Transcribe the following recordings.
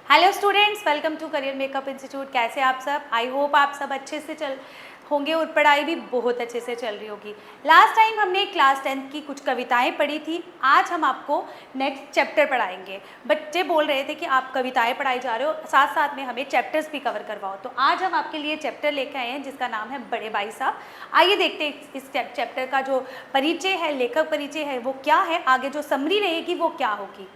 Hello students, welcome to career makeup institute. कैसे आप सब? आई होप आप सब अच्छे से चल होंगे और पढ़ाई भी बहुत अच्छे से चल रही होगी। लास्ट टाइम हमने क्लास 10th की कुछ कविताएं पढ़ी थी। आज हम आपको नेक्स्ट चैप्टर पढ़ाएंगे। बच्चे बोल रहे थे कि आप कविताएं पढ़ाई जा रहे हो, साथ साथ में हमें चैप्टर्स भी कवर करवाओ। तो आज हम आपके लिए चैप्टर लेकर आए हैं जिसका नाम है बड़े भाई साहब। आइए देखते हैं इस चैप्टर का जो परिचय है, लेखक परिचय है, वो क्या है, आगे जो समरी रहेगी वो क्या होगी।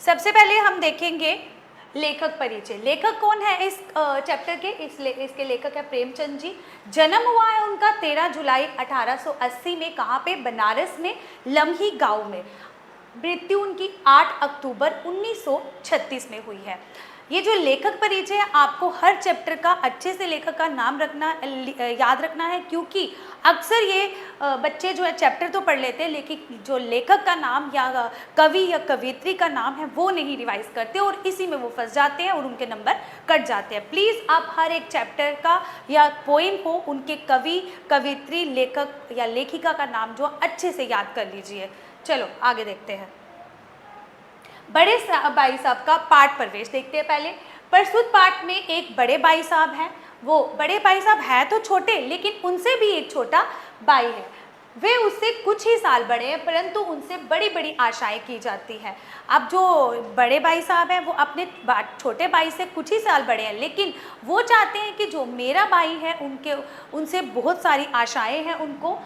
सबसे पहले हम देखेंगे लेखक परिचय। लेखक कौन है इस चैप्टर के? इसके लेखक है प्रेमचंद जी। जन्म हुआ है उनका 13 जुलाई 1880 में। कहाँ पे? बनारस में, लम्ही गांव में। मृत्यु उनकी 8 अक्टूबर 1936 में हुई है। ये जो लेखक परिचय है, आपको हर चैप्टर का अच्छे से लेखक का नाम रखना याद रखना है, क्योंकि अक्सर ये बच्चे जो है चैप्टर तो पढ़ लेते हैं लेकिन जो लेखक का नाम या कवि या कवियत्री का नाम है वो नहीं रिवाइज करते और इसी में वो फंस जाते हैं और उनके नंबर कट जाते हैं। प्लीज़ आप हर एक चैप्टर का या पोएम को उनके कवि, कवियत्री, लेखक या लेखिका का नाम जो अच्छे से याद कर लीजिए। चलो आगे देखते हैं। बड़े भाई साहब का पाठ प्रवेश देखते हैं। पहले प्रस्तुत पाठ में एक बड़े भाई साहब हैं। वो बड़े भाई साहब है तो छोटे, लेकिन उनसे भी एक छोटा भाई है। वे उससे कुछ ही साल बड़े हैं, परंतु उनसे बड़ी बड़ी आशाएं की जाती हैं। अब जो बड़े भाई साहब हैं वो अपने छोटे भाई से कुछ ही साल बड़े हैं, लेकिन वो चाहते हैं कि जो मेरा भाई है उनसे बहुत सारी आशाएं हैं। उनको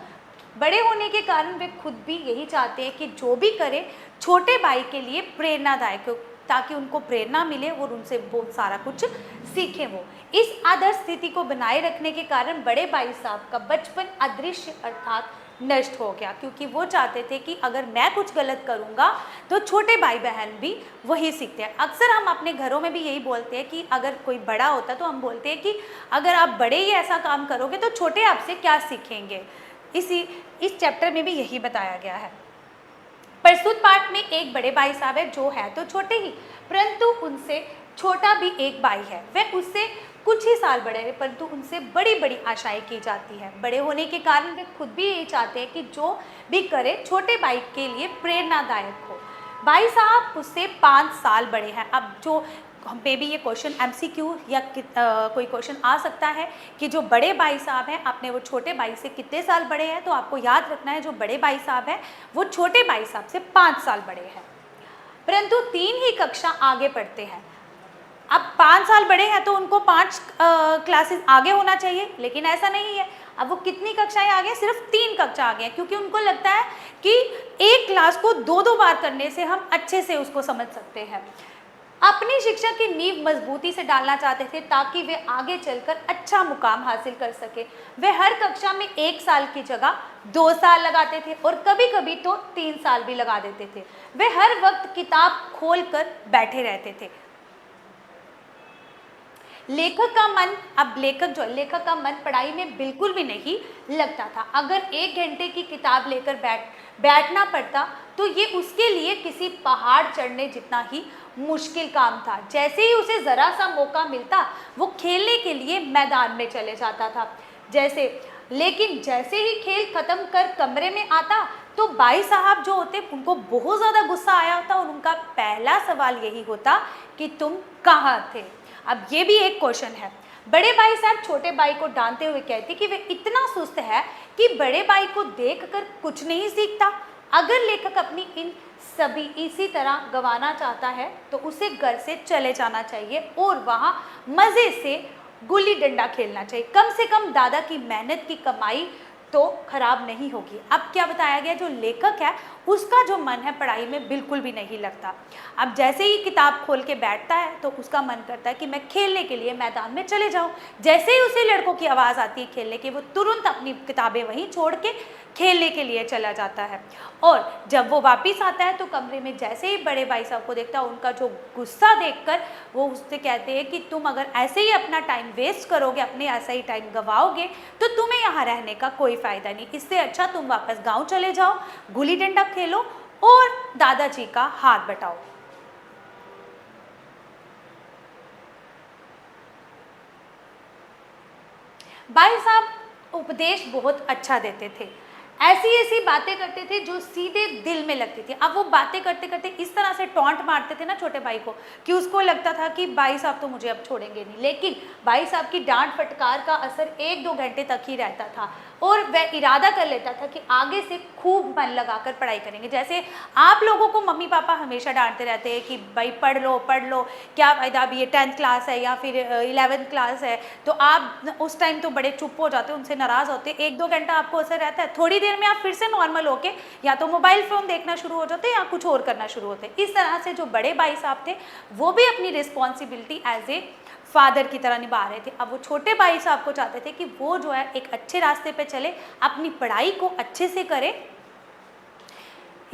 बड़े होने के कारण वे खुद भी यही चाहते हैं कि जो भी करे छोटे भाई के लिए प्रेरणादायक हो, ताकि उनको प्रेरणा मिले और उनसे बहुत सारा कुछ सीखें। वो इस आदर्श स्थिति को बनाए रखने के कारण बड़े भाई साहब का बचपन अदृश्य अर्थात नष्ट हो गया, क्योंकि वो चाहते थे कि अगर मैं कुछ गलत करूँगा तो छोटे भाई बहन भी वही सीखते हैं। अक्सर हम अपने घरों में भी यही बोलते हैं कि अगर कोई बड़ा होता तो हम बोलते हैं कि अगर आप बड़े ही ऐसा काम करोगे तो छोटे आपसे क्या सीखेंगे। इस चैप्टर में भी यही बताया गया है। प्रस्तुत पाठ में एक बड़े भाई साहब है जो है तो छोटे ही, परंतु उनसे छोटा भी एक भाई है। वह उससे कुछ ही साल बड़े हैं, परंतु उनसे बड़ी बड़ी आशाएं की जाती है। बड़े होने के कारण वे खुद भी यही चाहते हैं कि जो भी करे छोटे भाई के लिए प्रेरणादायक हो। भाई साहब उससे 5 साल बड़े हैं। अब जो मे भी ये क्वेश्चन MCQ या कोई क्वेश्चन आ सकता है कि जो बड़े भाई साहब हैं अपने वो छोटे भाई से कितने साल बड़े हैं, तो आपको याद रखना है जो बड़े भाई साहब हैं वो छोटे भाई साहब से 5 साल बड़े हैं, परंतु 3 ही कक्षा आगे पढ़ते हैं। अब 5 साल बड़े हैं तो उनको 5 क्लासेस आगे होना चाहिए, लेकिन ऐसा नहीं है। अब वो कितनी कक्षाएं आगे? सिर्फ 3 कक्षा आगे हैं, क्योंकि उनको लगता है कि एक क्लास को 2-2 बार करने से हम अच्छे से उसको समझ सकते हैं। अपनी शिक्षा की नींव मजबूती से डालना चाहते थे ताकि वे आगे चलकर अच्छा मुकाम हासिल कर सके। वे हर कक्षा में 1 साल की जगह 2 साल लगाते थे और कभी कभी तो 3 साल भी लगा देते थे। वे हर वक्त किताब खोलकर बैठे रहते थे। लेखक का मन पढ़ाई में बिल्कुल भी नहीं लगता था। अगर 1 घंटे की किताब लेकर बैठना पड़ता तो ये उसके लिए किसी पहाड़ चढ़ने जितना ही मुश्किल काम था। जैसे ही उसे ज़रा सा मौका मिलता वो खेलने के लिए मैदान में चले जाता था। लेकिन जैसे ही खेल खत्म कर कमरे में आता तो भाई साहब जो होते उनको बहुत ज़्यादा गुस्सा आया होता और उनका पहला सवाल यही होता कि तुम कहाँ थे। अब ये भी एक क्वेश्चन है। बड़े भाई साहब छोटे भाई को डांटते हुए कहते कि वे इतना सुस्त है कि बड़े भाई को देखकर कुछ नहीं सीखता। अगर लेखक अपनी इन सभी इसी तरह गंवाना चाहता है तो उसे घर से चले जाना चाहिए और वहाँ मज़े से गुल्ली डंडा खेलना चाहिए। कम से कम दादा की मेहनत की कमाई तो खराब नहीं होगी। अब क्या बताया गया, जो लेखक है उसका जो मन है पढ़ाई में बिल्कुल भी नहीं लगता। अब जैसे ही किताब खोल के बैठता है तो उसका मन करता है कि मैं खेलने के लिए मैदान में चले जाऊं। जैसे ही उसे लड़कों की आवाज़ आती है खेलने की, वो तुरंत अपनी किताबें वहीं छोड़ के खेलने के लिए चला जाता है। और जब वो वापस आता है तो कमरे में जैसे ही बड़े भाई साहब को देखता है, उनका जो गुस्सा देखकर वो उससे कहते हैं कि तुम अगर ऐसे ही अपना टाइम वेस्ट करोगे, अपने ऐसा ही टाइम गवाओगे तो तुम्हें यहाँ रहने का कोई फ़ायदा नहीं। इससे अच्छा तुम वापस गाँव चले जाओ, गुल्ली डंडा खेलो और दादाजी का हाथ बटाओ। भाई साहब उपदेश बहुत अच्छा देते थे। ऐसी ऐसी बातें करते थे जो सीधे दिल में लगती थी। अब वो बातें करते करते इस तरह से टॉन्ट मारते थे ना छोटे भाई को कि उसको लगता था कि भाई साहब तो मुझे अब छोड़ेंगे नहीं, लेकिन भाई साहब की डांट फटकार का असर 1-2 घंटे तक ही रहता था और वह इरादा कर लेता था कि आगे से खूब मन लगाकर पढ़ाई करेंगे। जैसे आप लोगों को मम्मी पापा हमेशा डांटते रहते हैं कि भाई पढ़ लो, क्या फ़ायदा, अब ये 10th क्लास है या फिर 11th क्लास है, तो आप उस टाइम तो बड़े चुप हो जाते हो, उनसे नाराज़ होते, 1-2 घंटा आपको असर रहता है, थोड़ी देर में आप फिर से नॉर्मल होके या तो मोबाइल फ़ोन देखना शुरू हो जाते या कुछ और करना शुरू होते। इस तरह से जो बड़े भाई साहब थे वो भी अपनी रिस्पॉन्सिबिलिटी एज ए फादर की तरह निभा रहे थे। अब वो छोटे भाई साहब को चाहते थे कि वो जो है एक अच्छे रास्ते पे चले, अपनी पढ़ाई को अच्छे से करे।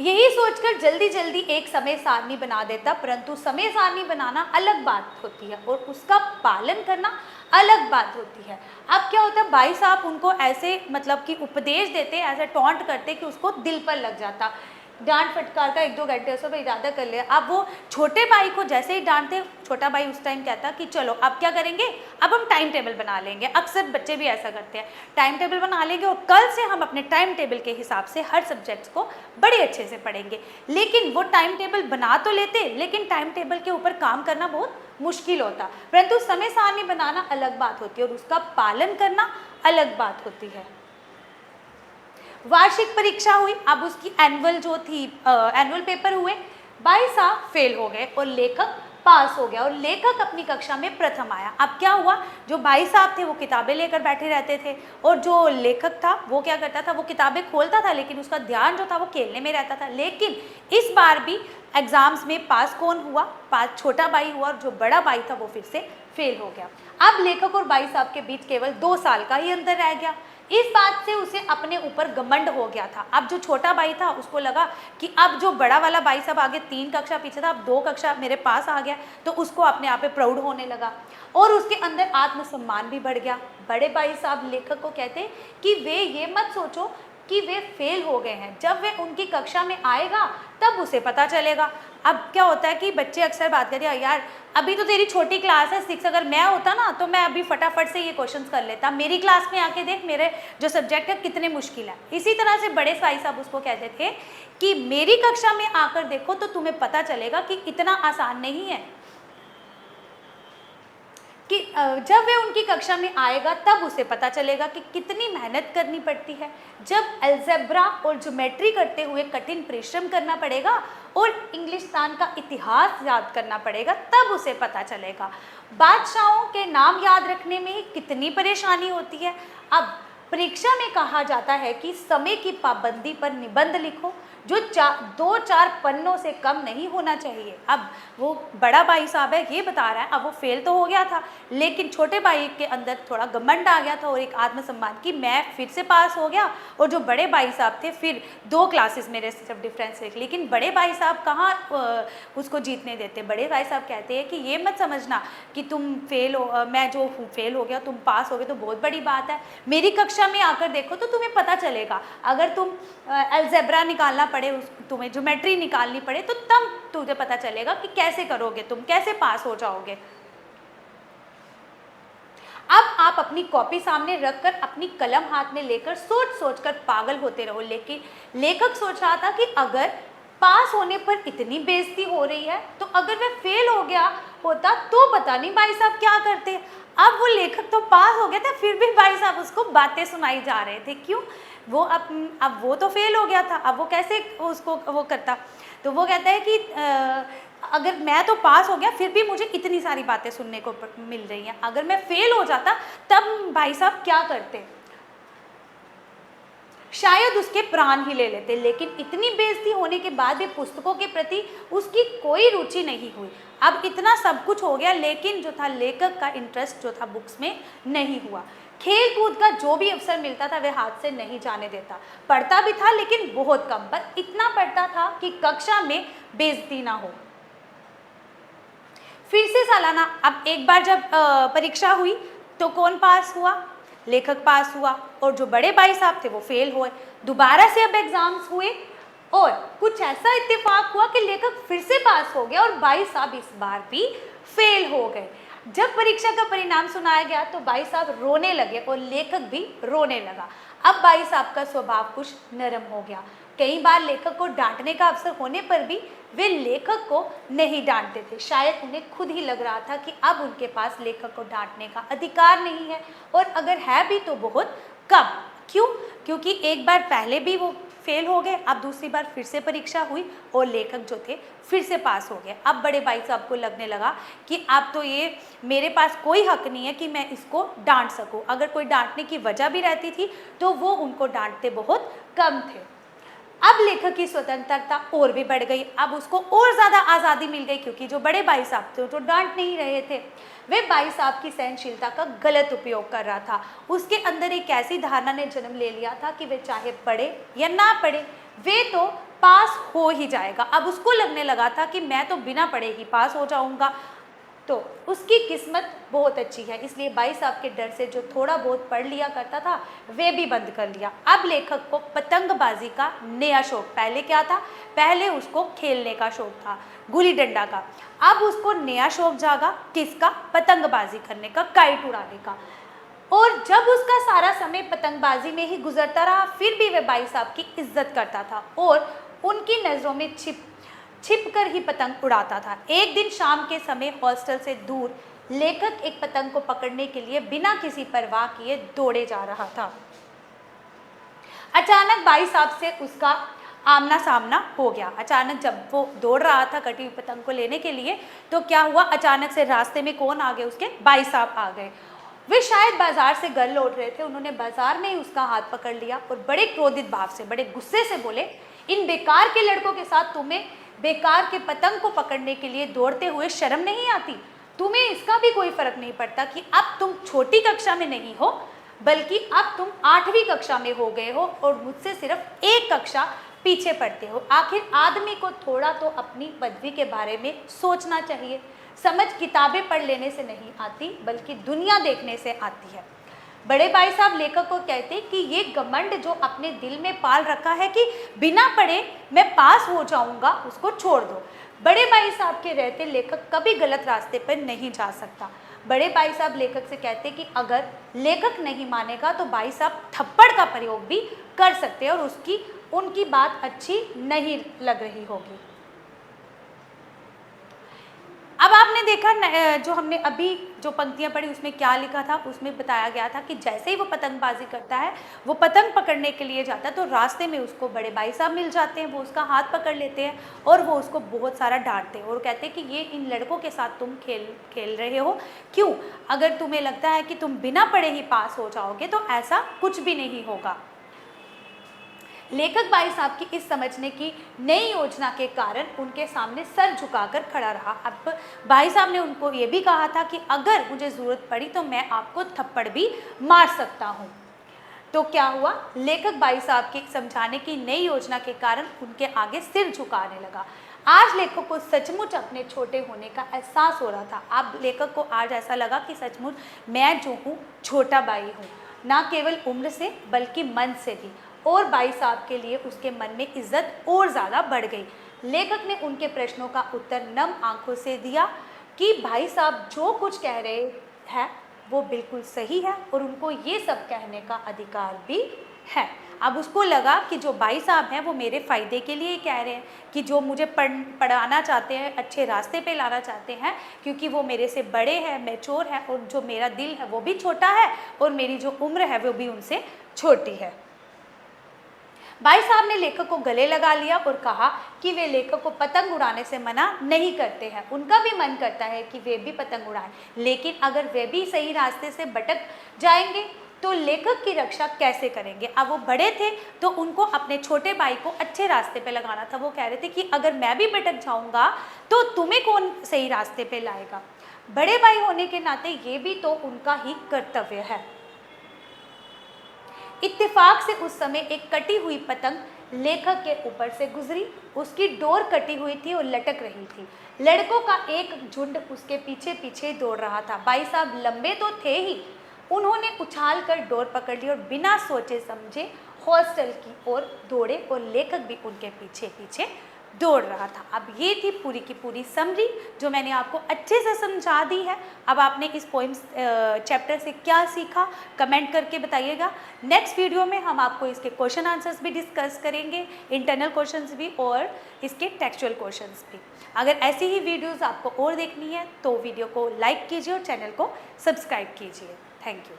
यही सोचकर जल्दी जल्दी एक समय सारणी बना देता, परंतु समय सारणी बनाना अलग बात होती है और उसका पालन करना अलग बात होती है। अब क्या होता है, भाई साहब उनको ऐसे मतलब कि उपदेश देते, ऐसे टॉन्ट करते कि उसको दिल पर लग जाता। डांट फटकार का 1-2 घंटे से इरादा कर लिया। अब वो छोटे भाई को जैसे ही डांटते, छोटा भाई उस टाइम कहता कि चलो अब क्या करेंगे, अब हम टाइम टेबल बना लेंगे। अक्सर बच्चे भी ऐसा करते हैं, टाइम टेबल बना लेंगे और कल से हम अपने टाइम टेबल के हिसाब से हर सब्जेक्ट्स को बड़े अच्छे से पढ़ेंगे। लेकिन वो टाइम टेबल बना तो लेते, लेकिन टाइम टेबल के ऊपर काम करना बहुत मुश्किल होता। परंतु समय सारणी बनाना अलग बात होती है और उसका पालन करना अलग बात होती है। वार्षिक परीक्षा हुई, अब उसकी एनुअल जो थी, एनुअल पेपर हुए, भाई साहब फेल हो गए और लेखक पास हो गया और लेखक अपनी कक्षा में प्रथम आया। अब क्या हुआ, जो भाई साहब थे वो किताबें लेकर बैठे रहते थे और जो लेखक था वो क्या करता था, वो किताबें खोलता था लेकिन उसका ध्यान जो था वो खेलने में रहता था। लेकिन इस बार भी एग्जाम्स में पास कौन हुआ, पास छोटा भाई हुआ और जो बड़ा भाई था वो फिर से फेल हो गया। अब लेखक और भाई साहब के बीच केवल 2 साल का ही अंतर रह गया। इस बात से उसे अपने ऊपर घमंड हो गया था। अब जो छोटा भाई था उसको लगा कि अब जो बड़ा वाला भाई साहब आगे 3 कक्षा पीछे था, अब 2 कक्षा मेरे पास आ गया, तो उसको अपने आप पे प्राउड होने लगा और उसके अंदर आत्मसम्मान भी बढ़ गया। बड़े भाई साहब लेखक को कहते कि वे ये मत सोचो कि वे फेल हो गए हैं, जब वे उनकी कक्षा में आएगा तब उसे पता चलेगा। अब क्या होता है कि बच्चे अक्सर बात करते हैं, यार अभी तो तेरी छोटी क्लास है 6, अगर मैं होता ना तो मैं अभी फटाफट से ये क्वेश्चंस कर लेता, मेरी क्लास में आके देख मेरे जो सब्जेक्ट है कितने मुश्किल है। इसी तरह से बड़े भाई साहब उसको कहते थे कि मेरी कक्षा में आकर देखो तो तुम्हें पता चलेगा कि इतना आसान नहीं है, कि जब वह उनकी कक्षा में आएगा तब उसे पता चलेगा कि कितनी मेहनत करनी पड़ती है। जब अलजेब्रा और ज्योमेट्री करते हुए कठिन परिश्रम करना पड़ेगा और इंग्लिस्तान का इतिहास याद करना पड़ेगा, तब उसे पता चलेगा बादशाहों के नाम याद रखने में कितनी परेशानी होती है। अब परीक्षा में कहा जाता है कि समय की पाबंदी पर निबंध लिखो जो 2-4 पन्नों से कम नहीं होना चाहिए। अब वो बड़ा भाई साहब है ये बता रहा है, अब वो फेल तो हो गया था लेकिन छोटे भाई के अंदर थोड़ा घमंड आ गया था और एक आत्मसम्मान कि मैं फिर से पास हो गया, और जो बड़े भाई साहब थे फिर 2 क्लासेस मेरे सिर्फ डिफरेंस है। लेकिन बड़े भाई साहब कहाँ उसको जीतने देते। बड़े भाई साहब कहते हैं कि ये मत समझना कि तुम फेल हो, मैं जो हूँ फेल हो गया, तुम पास हो गए तो बहुत बड़ी बात है, मेरी कक्षा में आकर देखो तो तुम्हें पता चलेगा। अगर तुम अलजेब्रा निकालना पड़े, तुम्हें ज्योमेट्री निकालनी पड़े तो तब तुझे पता चलेगा कि कैसे करोगे, तुम कैसे पास हो जाओगे। अब आप अपनी कॉपी सामने रखकर अपनी कलम हाथ में लेकर सोच सोच कर पागल होते रहो। लेकिन लेखक सोच रहा था कि अगर पास होने पर इतनी बेइज्जती हो रही है तो अगर वह फेल हो गया होता तो पता नहीं भाई साहब क्या करते। अब वो लेखक तो पास हो गया था फिर भी भाई साहब उसको बातें सुनाई जा रहे थे। क्यों? वो अब वो तो फेल हो गया था, अब वो कैसे उसको वो करता। तो वो कहता है कि अगर मैं तो पास हो गया फिर भी मुझे इतनी सारी बातें सुनने को मिल रही हैं, अगर मैं फेल हो जाता तब भाई साहब क्या करते, शायद उसके प्राण ही ले लेते। लेकिन इतनी बेइज्जती होने के बाद भी पुस्तकों के प्रति उसकी कोई रुचि नहीं हुई। अब इतना सब कुछ हो गया लेकिन जो था लेखक का इंटरेस्ट जो था बुक्स में नहीं हुआ। खेल कूद का जो भी अवसर मिलता था वह हाथ से नहीं जाने देता। पढ़ता भी था लेकिन बहुत कम, पर इतना पढ़ता था कि कक्षा में बेइज्जती ना हो। फिर से सालाना, अब एक बार जब परीक्षा हुई तो कौन पास हुआ? लेखक पास हुआ और जो बड़े भाई साहब थे वो फेल हुए। दोबारा से अब एग्जाम्स हुए और कुछ ऐसा इत्तेफाक हुआ कि लेखक फिर से पास हो गया और भाई साहब इस बार भी फेल हो गए। जब परीक्षा का परिणाम सुनाया गया तो भाई साहब रोने लगे और लेखक भी रोने लगा। अब भाई साहब का स्वभाव कुछ नरम हो गया। कई बार लेखक को डांटने का अवसर होने पर भी वे लेखक को नहीं डांटते थे। शायद उन्हें खुद ही लग रहा था कि अब उनके पास लेखक को डांटने का अधिकार नहीं है, और अगर है भी तो बहुत कम। क्यों? क्योंकि एक बार पहले भी वो फेल हो गए, अब दूसरी बार फिर से परीक्षा हुई और लेखक जो थे फिर से पास हो गए। अब बड़े भाई साहब को लगने लगा कि अब तो ये मेरे पास कोई हक नहीं है कि मैं इसको डांट सकूं। अगर कोई डांटने की वजह भी रहती थी तो वो उनको डांटते बहुत कम थे। अब लेखक की स्वतंत्रता और भी बढ़ गई। अब उसको और ज़्यादा आज़ादी मिल गई, क्योंकि जो बड़े भाई साहब थे तो डांट नहीं रहे थे, वे भाई साहब की सहनशीलता का गलत उपयोग कर रहा था। उसके अंदर एक ऐसी धारणा ने जन्म ले लिया था कि वे चाहे पढ़े या ना पढ़े, वे तो पास हो ही जाएगा। अब उसको लगने लगा था कि मैं तो बिना पढ़े ही पास हो जाऊंगा। तो उसकी किस्मत बहुत अच्छी है, इसलिए भाई साहब के डर से जो थोड़ा बहुत पढ़ लिया करता था वे भी बंद कर लिया। अब लेखक को पतंगबाजी का नया शौक, पहले क्या था, पहले उसको खेलने का शौक था, गुल्ली डंडा का। अब उसको नया शौक जागा, किसका? पतंगबाजी करने का, काइट उड़ाने का। और जब उसका सारा समय पतंगबाजी में ही गुजरता रहा, फिर भी वह भाई साहब की इज्जत करता था और उनकी नज़रों में छिप कर ही पतंग उड़ाता था। एक दिन शाम के समय हॉस्टल से दूर लेखक एक पतंग को पकड़ने के लिए बिना किसी परवाह किए दौड़े जा रहा था। अचानक भाई साहब से उसका आमना सामना हो गया। अचानक जब वो दौड़ रहा था कटी हुई पतंग को लेने के लिए, तो क्या हुआ, अचानक से रास्ते में कौन आ गए, उसके भाई साहब आ गए। वे शायद बाजार से घर लौट रहे थे, उन्होंने बाजार में ही उसका हाथ पकड़ लिया और बड़े क्रोधित भाव से, बड़े गुस्से से बोले, इन बेकार के लड़कों के साथ तुम्हें बेकार के पतंग को पकड़ने के लिए दौड़ते हुए शर्म नहीं आती? तुम्हें इसका भी कोई फर्क नहीं पड़ता कि अब तुम छोटी कक्षा में नहीं हो, बल्कि अब तुम 8वीं कक्षा में हो गए हो और मुझसे सिर्फ एक कक्षा पीछे पड़ते हो। आखिर आदमी को थोड़ा तो अपनी पदवी के बारे में सोचना चाहिए। समझ किताबें पढ़ लेने से नहीं आती, बल्कि दुनिया देखने से आती है। बड़े भाई साहब लेखक को कहते कि ये घमंड जो अपने दिल में पाल रखा है कि बिना पढ़े मैं पास हो जाऊंगा, उसको छोड़ दो। बड़े भाई साहब के रहते लेखक कभी गलत रास्ते पर नहीं जा सकता। बड़े भाई साहब लेखक से कहते कि अगर लेखक नहीं मानेगा तो भाई साहब थप्पड़ का प्रयोग भी कर सकते हैं और उनकी बात अच्छी नहीं लग रही होगी। अब आपने देखा जो हमने अभी जो पंक्तियां पढ़ी उसमें क्या लिखा था, उसमें बताया गया था कि जैसे ही वो पतंगबाजी करता है, वो पतंग पकड़ने के लिए जाता है तो रास्ते में उसको बड़े भाई साहब मिल जाते हैं। वो उसका हाथ पकड़ लेते हैं और वो उसको बहुत सारा डांटते हैं और कहते हैं कि ये इन लड़कों के साथ तुम खेल रहे हो क्यों? अगर तुम्हें लगता है कि तुम बिना पढ़े ही पास हो जाओगे तो ऐसा कुछ भी नहीं होगा। लेखक भाई साहब की इस समझने की नई योजना के कारण उनके सामने सर झुकाकर खड़ा रहा। अब भाई साहब ने उनको ये भी कहा था कि अगर मुझे ज़रूरत पड़ी तो मैं आपको थप्पड़ भी मार सकता हूँ। तो क्या हुआ, लेखक भाई साहब की समझाने की नई योजना के कारण उनके आगे सिर झुकाने लगा। आज लेखक को सचमुच अपने छोटे होने का एहसास हो रहा था। अब लेखक को आज ऐसा लगा कि सचमुच मैं जो हूँ छोटा भाई हूँ, ना केवल उम्र से बल्कि मन से भी। और भाई साहब के लिए उसके मन में इज्जत और ज़्यादा बढ़ गई। लेखक ने उनके प्रश्नों का उत्तर नम आंखों से दिया कि भाई साहब जो कुछ कह रहे हैं वो बिल्कुल सही है और उनको ये सब कहने का अधिकार भी है। अब उसको लगा कि जो भाई साहब हैं वो मेरे फ़ायदे के लिए कह रहे हैं, कि जो मुझे पढ़ाना चाहते हैं, अच्छे रास्ते पे लाना चाहते हैं, क्योंकि वो मेरे से बड़े हैं, मैच्योर है, और जो मेरा दिल है वो भी छोटा है और मेरी जो उम्र है वो भी उनसे छोटी है। भाई साहब ने लेखक को गले लगा लिया और कहा कि वे लेखक को पतंग उड़ाने से मना नहीं करते हैं, उनका भी मन करता है कि वे भी पतंग उड़ाएं, लेकिन अगर वे भी सही रास्ते से भटक जाएंगे तो लेखक की रक्षा कैसे करेंगे। अब वो बड़े थे तो उनको अपने छोटे भाई को अच्छे रास्ते पे लगाना था। वो कह रहे थे कि अगर मैं भी भटक जाऊंगा तो तुम्हें कौन सही रास्ते पे लाएगा। बड़े भाई होने के नाते ये भी तो उनका ही कर्तव्य है। इत्तेफाक से उस समय एक कटी हुई पतंग लेखक के ऊपर से गुजरी। उसकी डोर कटी हुई थी और लटक रही थी। लड़कों का एक झुंड उसके पीछे पीछे दौड़ रहा था। भाई साहब लंबे तो थे ही, उन्होंने उछाल कर डोर पकड़ ली और बिना सोचे समझे हॉस्टल की ओर दौड़े और लेखक भी उनके पीछे पीछे दौड़ रहा था। अब ये थी पूरी की पूरी समरी जो मैंने आपको अच्छे से समझा दी है। अब आपने इस पोइम्स चैप्टर से क्या सीखा कमेंट करके बताइएगा। नेक्स्ट वीडियो में हम आपको इसके क्वेश्चन आंसर्स भी डिस्कस करेंगे, इंटरनल क्वेश्चंस भी और इसके टेक्सचुअल क्वेश्चंस भी। अगर ऐसी ही वीडियोस आपको और देखनी है तो वीडियो को लाइक कीजिए और चैनल को सब्सक्राइब कीजिए। Thank you.